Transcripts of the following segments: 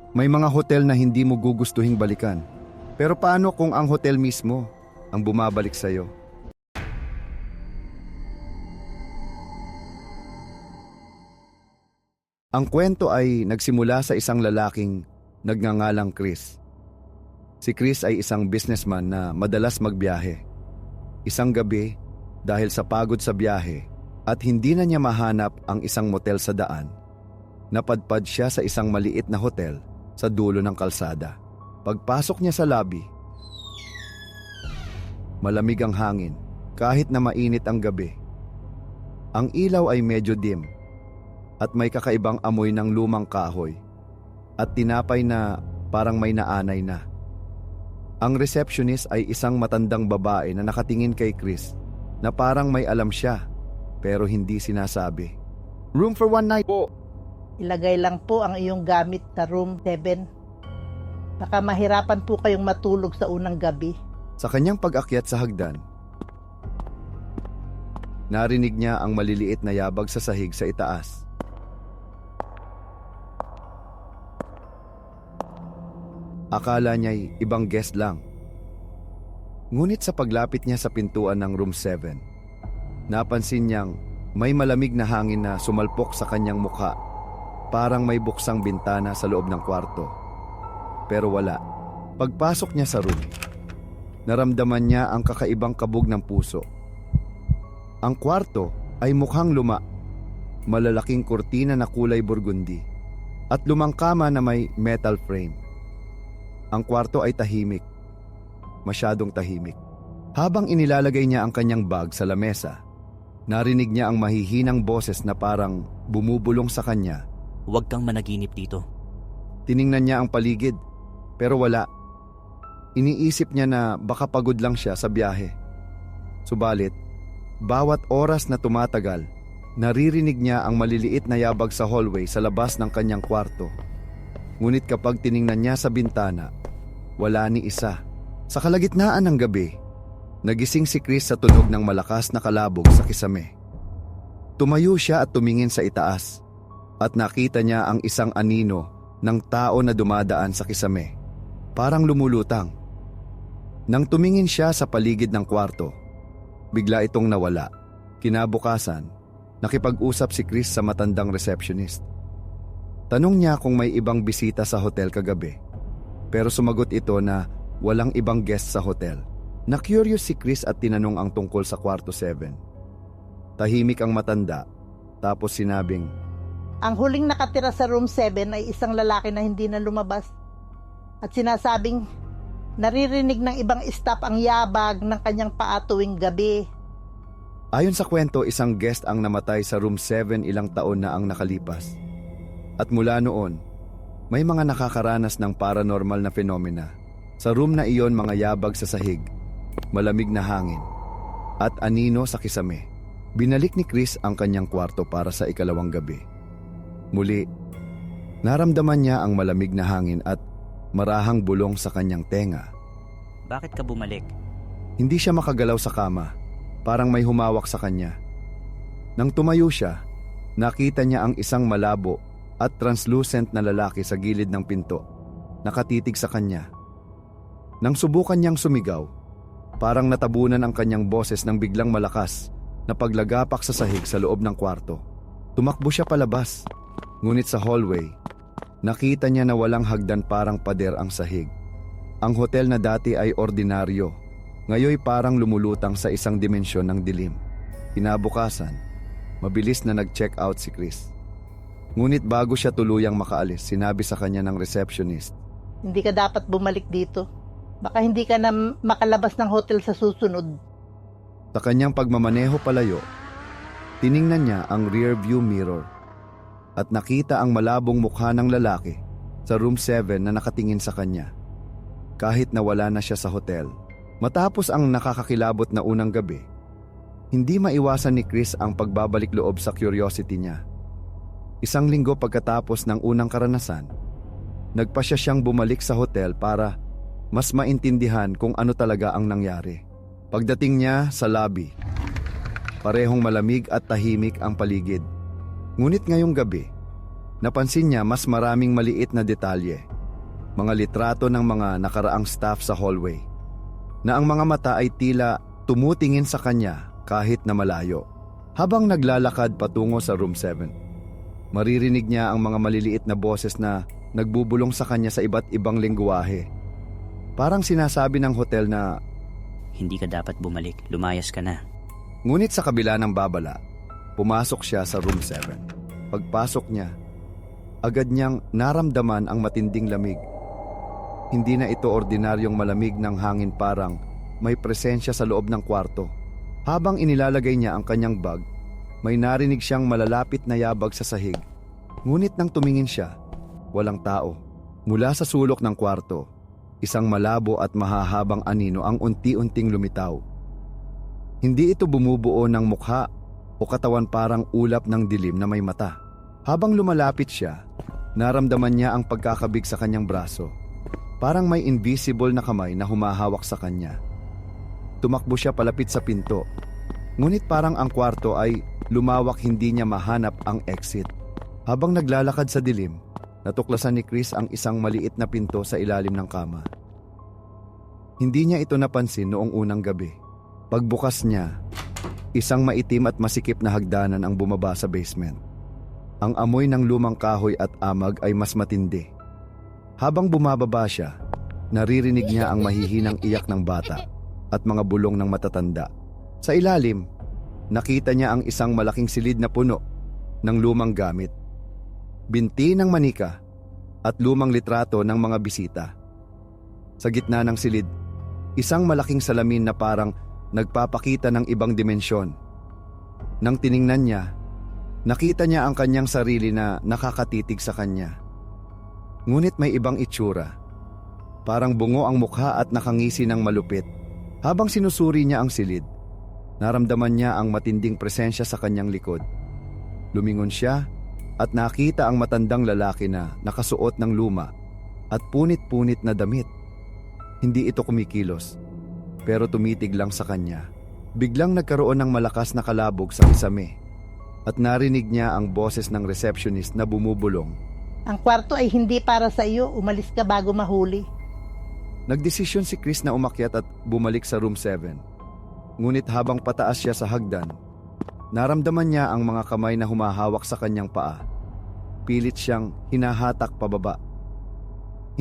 May mga hotel na hindi mo gugustuhing balikan. Pero paano kung ang hotel mismo ang bumabalik sa'yo? Ang kwento ay nagsimula sa isang lalaking nagngangalang Chris. Si Chris ay isang businessman na madalas magbiyahe. Isang gabi, dahil sa pagod sa biyahe at hindi na niya mahanap ang isang motel sa daan, napadpad siya sa isang maliit na hotel sa dulo ng kalsada. Pagpasok niya sa lobby, malamig ang hangin kahit na mainit ang gabi. Ang ilaw ay medyo dim at may kakaibang amoy ng lumang kahoy at tinapay na parang may naanay na. Ang receptionist ay isang matandang babae na nakatingin kay Chris na parang may alam siya pero hindi sinasabi. "Room for one night po." Ilagay lang po ang iyong gamit sa room 7. Baka mahirapan po kayong matulog sa unang gabi. Sa kanyang pag-akyat sa hagdan, narinig niya ang maliliit na yabag sa sahig sa itaas. Akala niya'y ibang guest lang. Ngunit sa paglapit niya sa pintuan ng room 7, napansin niyang may malamig na hangin na sumalpok sa kanyang mukha. Parang may buksang bintana sa loob ng kwarto. Pero wala. Pagpasok niya sa room, naramdaman niya ang kakaibang kabog ng puso. Ang kwarto ay mukhang luma. Malalaking kurtina na kulay burgundy at lumang kama na may metal frame. Ang kwarto ay tahimik. Masyadong tahimik. Habang inilalagay niya ang kanyang bag sa lamesa, narinig niya ang mahihinang boses na parang bumubulong sa kanya. "Huwag kang managinip dito." Tiningnan niya ang paligid, pero wala. Iniisip niya na baka pagod lang siya sa biyahe. Subalit, bawat oras na tumatagal, naririnig niya ang maliliit na yabag sa hallway sa labas ng kanyang kwarto. Ngunit kapag tiningnan niya sa bintana, wala ni isa. Sa kalagitnaan ng gabi, nagising si Chris sa tunog ng malakas na kalabog sa kisame. Tumayo siya at tumingin sa itaas at nakita niya ang isang anino ng tao na dumadaan sa kisame. Parang lumulutang. Nang tumingin siya sa paligid ng kwarto, bigla itong nawala. Kinabukasan, nakipag-usap si Chris sa matandang receptionist. Tanong niya kung may ibang bisita sa hotel kagabi. Pero sumagot ito na walang ibang guest sa hotel. Na-curious si Chris at tinanong ang tungkol sa kwarto 7. Tahimik ang matanda, tapos sinabing, Ang huling nakatira sa room 7 ay isang lalaki na hindi na lumabas. At sinasabing naririnig ng ibang staff ang yabag ng kanyang paa tuwing gabi. Ayon sa kwento, isang guest ang namatay sa room 7 ilang taon na ang nakalipas. At mula noon, may mga nakakaranas ng paranormal na fenomena. Sa room na iyon, mga yabag sa sahig, malamig na hangin, at anino sa kisame. Binalik ni Chris ang kanyang kwarto para sa ikalawang gabi. Muli, naramdaman niya ang malamig na hangin at marahang bulong sa kanyang tenga. "Bakit ka bumalik?" Hindi siya makagalaw sa kama, parang may humawak sa kanya. Nang tumayo siya, nakita niya ang isang malabo at translucent na lalaki sa gilid ng pinto, nakatitig sa kanya. Nang subukan niyang sumigaw, parang natabunan ang kanyang boses ng biglang malakas na paglagapak sa sahig sa loob ng kwarto. Tumakbo siya palabas, ngunit sa hallway, nakita niya na walang hagdan, parang pader ang sahig. Ang hotel na dati ay ordinaryo, ngayoy parang lumulutang sa isang dimensyon ng dilim. Kinabukasan, mabilis na nag-check out si Chris. Ngunit bago siya tuluyang makaalis, sinabi sa kanya ng receptionist, Hindi ka dapat bumalik dito. Baka hindi ka na makalabas ng hotel sa susunod. Sa kanyang pagmamaneho palayo, tiningnan niya ang rear view mirror at nakita ang malabong mukha ng lalaki sa room 7 na nakatingin sa kanya. Kahit na wala na siya sa hotel. Matapos ang nakakakilabot na unang gabi, hindi maiwasan ni Chris ang pagbabalik loob sa curiosity niya. Isang linggo pagkatapos ng unang karanasan, nagpasya siyang bumalik sa hotel para mas maintindihan kung ano talaga ang nangyari. Pagdating niya sa lobby, parehong malamig at tahimik ang paligid. Ngunit ngayong gabi, napansin niya mas maraming maliit na detalye. mga litrato ng mga nakaraang staff sa hallway, na ang mga mata ay tila tumutingin sa kanya kahit na malayo. Habang naglalakad patungo sa room 7, maririnig niya ang mga maliliit na boses na nagbubulong sa kanya sa iba't ibang lengguwahe. Parang sinasabi ng hotel na, Hindi ka dapat bumalik. Lumayas ka na. ngunit sa kabila ng babala, pumasok siya sa room 7. Pagpasok niya, agad niyang naramdaman ang matinding lamig. Hindi na ito ordinaryong malamig ng hangin, parang may presensya sa loob ng kwarto. Habang inilalagay niya ang kanyang bag, may narinig siyang malalapit na yabag sa sahig. Ngunit nang tumingin siya, walang tao. Mula sa sulok ng kwarto, isang malabo at mahahabang anino ang unti-unting lumitaw. Hindi ito bumubuo ng mukha o katawan, parang ulap ng dilim na may mata. Habang lumalapit siya, naramdaman niya ang pagkakabig sa kanyang braso. Parang may invisible na kamay na humahawak sa kanya. Tumakbo siya palapit sa pinto. Ngunit parang ang kwarto ay lumawak, hindi niya mahanap ang exit. Habang naglalakad sa dilim, natuklasan ni Chris ang isang maliit na pinto sa ilalim ng kama. Hindi niya ito napansin noong unang gabi. Pagbukas niya, isang maitim at masikip na hagdanan ang bumaba sa basement. Ang amoy ng lumang kahoy at amag ay mas matindi. Habang bumababa siya, naririnig niya ang mahihinang iyak ng bata at mga bulong ng matatanda. Sa ilalim, nakita niya ang isang malaking silid na puno ng lumang gamit, binti ng manika at lumang litrato ng mga bisita. Sa gitna ng silid, isang malaking salamin na parang nagpapakita ng ibang dimensyon. Nang tiningnan niya, nakita niya ang kanyang sarili na nakakatitig sa kanya. Ngunit may ibang itsura. Parang bungo ang mukha at nakangisi ng malupit. Habang sinusuri niya ang silid, naramdaman niya ang matinding presensya sa kanyang likod. Lumingon siya at nakita ang matandang lalaki na nakasuot ng luma at punit-punit na damit. Hindi ito kumikilos, pero tumitig lang sa kanya. Biglang nagkaroon ng malakas na kalabog sa kisame at narinig niya ang boses ng receptionist na bumubulong. Ang kwarto ay hindi para sa iyo. Umalis ka bago mahuli. Nagdesisyon si Chris na umakyat at bumalik sa room 7. Ngunit habang pataas siya sa hagdan, naramdaman niya ang mga kamay na humahawak sa kanyang paa. Pilit siyang hinahatak pababa.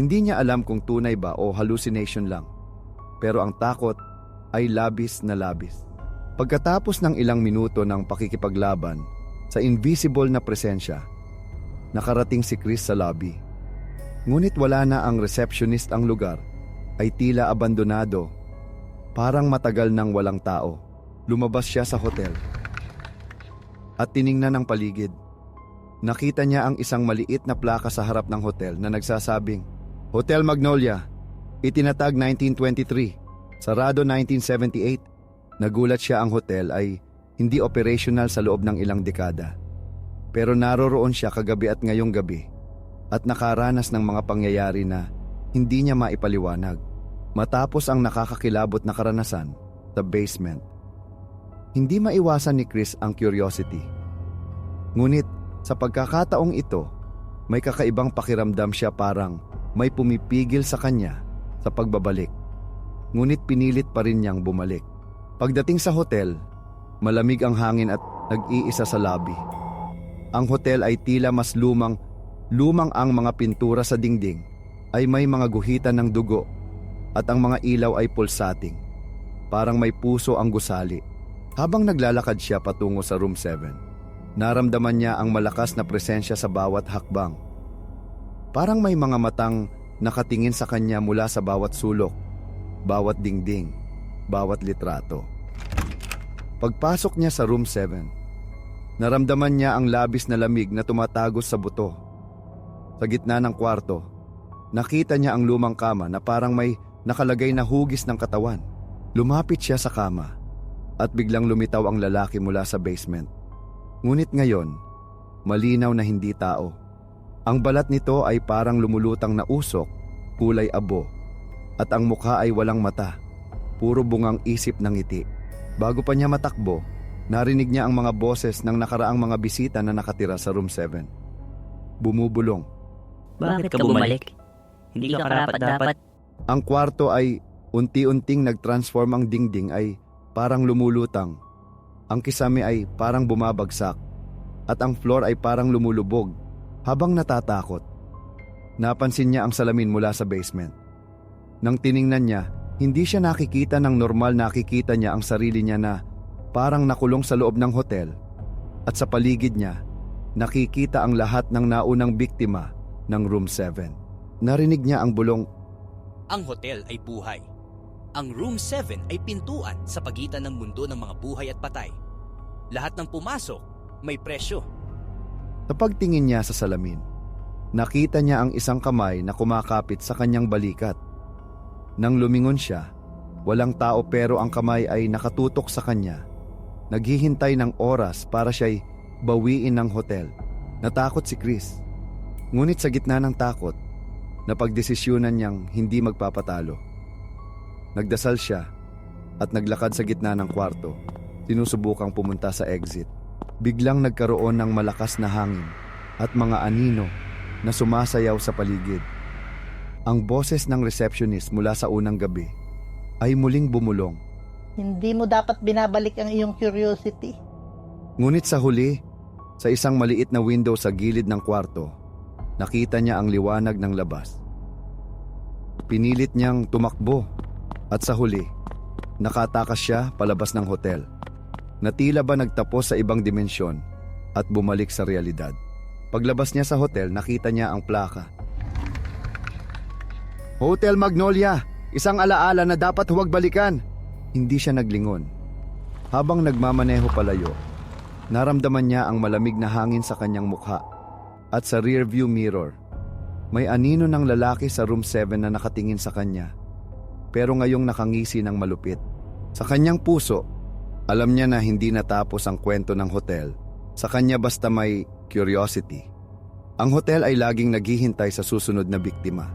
Hindi niya alam kung tunay ba o hallucination lang. Pero ang takot ay labis na labis. Pagkatapos ng ilang minuto ng pakikipaglaban sa invisible na presensya, nakarating si Chris sa lobby. Ngunit wala na ang receptionist, ang lugar ay tila abandonado, parang matagal nang walang tao. Lumabas siya sa hotel at tiningnan ang paligid. Nakita niya ang isang maliit na plaka sa harap ng hotel na nagsasabing, Hotel Magnolia, itinatag 1923, sarado 1978. Nagulat siya, ang hotel ay hindi operational sa loob ng ilang dekada. Pero naroroon siya kagabi at ngayong gabi at nakaranas ng mga pangyayari na hindi niya maipaliwanag. Matapos ang nakakakilabot na karanasan sa basement, hindi maiwasan ni Chris ang curiosity. Ngunit sa pagkakataong ito, may kakaibang pakiramdam siya, parang may pumipigil sa kanya sa pagbabalik. Ngunit pinilit pa rin niyang bumalik. Pagdating sa hotel, malamig ang hangin at nag-iisa sa lobby. Ang hotel ay tila mas lumang ang mga pintura sa dingding ay may mga guhitan ng dugo at ang mga ilaw ay pulsating. Parang may puso ang gusali. Habang naglalakad siya patungo sa room 7, naramdaman niya ang malakas na presensya sa bawat hakbang. Parang may mga matang nakatingin sa kanya mula sa bawat sulok, bawat dingding, bawat litrato. Pagpasok niya sa room 7, naramdaman niya ang labis na lamig na tumatagos sa buto. Sa gitna ng kwarto, nakita niya ang lumang kama na parang may nakalagay na hugis ng katawan. Lumapit siya sa kama at biglang lumitaw ang lalaki mula sa basement. Ngunit ngayon, malinaw na hindi tao. Ang balat nito ay parang lumulutang na usok, kulay abo, at ang mukha ay walang mata, puro bungang isip ng ngiti. Bago pa niya matakbo, narinig niya ang mga boses ng nakaraang mga bisita na nakatira sa room 7. Bumubulong. Bakit ka bumalik? Hindi ka karapat-dapat. Ang kwarto ay unti-unting nag-transform, ang dingding ay parang lumulutang. Ang kisame ay parang bumabagsak. At ang floor ay parang lumulubog habang natatakot. Napansin niya ang salamin mula sa basement. Nang tiningnan niya, hindi siya nakikita ng normal, nakikita niya ang sarili niya na parang nakulong sa loob ng hotel. At sa paligid niya, nakikita ang lahat ng naunang biktima ng Room 7. Narinig niya ang bulong, Ang hotel ay buhay. Ang Room 7 ay pintuan sa pagitan ng mundo ng mga buhay at patay. Lahat ng pumasok may presyo. sa pagtingin niya sa salamin. Nakita niya ang isang kamay na kumakapit sa kanyang balikat. Nang lumingon siya, walang tao pero ang kamay ay nakatutok sa kanya. Naghihintay ng oras para siya'y bawiin ng hotel. Natakot si Chris. Ngunit sa gitna ng takot, napagdesisyonan niyang hindi magpapatalo. Nagdasal siya at naglakad sa gitna ng kwarto, sinusubukang pumunta sa exit. Biglang nagkaroon ng malakas na hangin at mga anino na sumasayaw sa paligid. Ang boses ng receptionist mula sa unang gabi ay muling bumulong. Hindi mo dapat binabalik ang iyong curiosity. Ngunit sa huli, sa isang maliit na window sa gilid ng kwarto, nakita niya ang liwanag ng labas. Pinilit niyang tumakbo at sa huli, nakatakas siya palabas ng hotel. Na tila ba nagtapos sa ibang dimensyon at bumalik sa realidad. Paglabas niya sa hotel, nakita niya ang plaka. Hotel Magnolia, isang alaala na dapat huwag balikan. Hindi siya naglingon. Habang nagmamaneho palayo, naramdaman niya ang malamig na hangin sa kanyang mukha. At sa rearview mirror, may anino ng lalaki sa room 7 na nakatingin sa kanya. Pero ngayong nakangisi ng malupit. Sa kanyang puso, alam niya na hindi natapos ang kwento ng hotel. Sa kanya basta may curiosity. Ang hotel ay laging naghihintay sa susunod na biktima.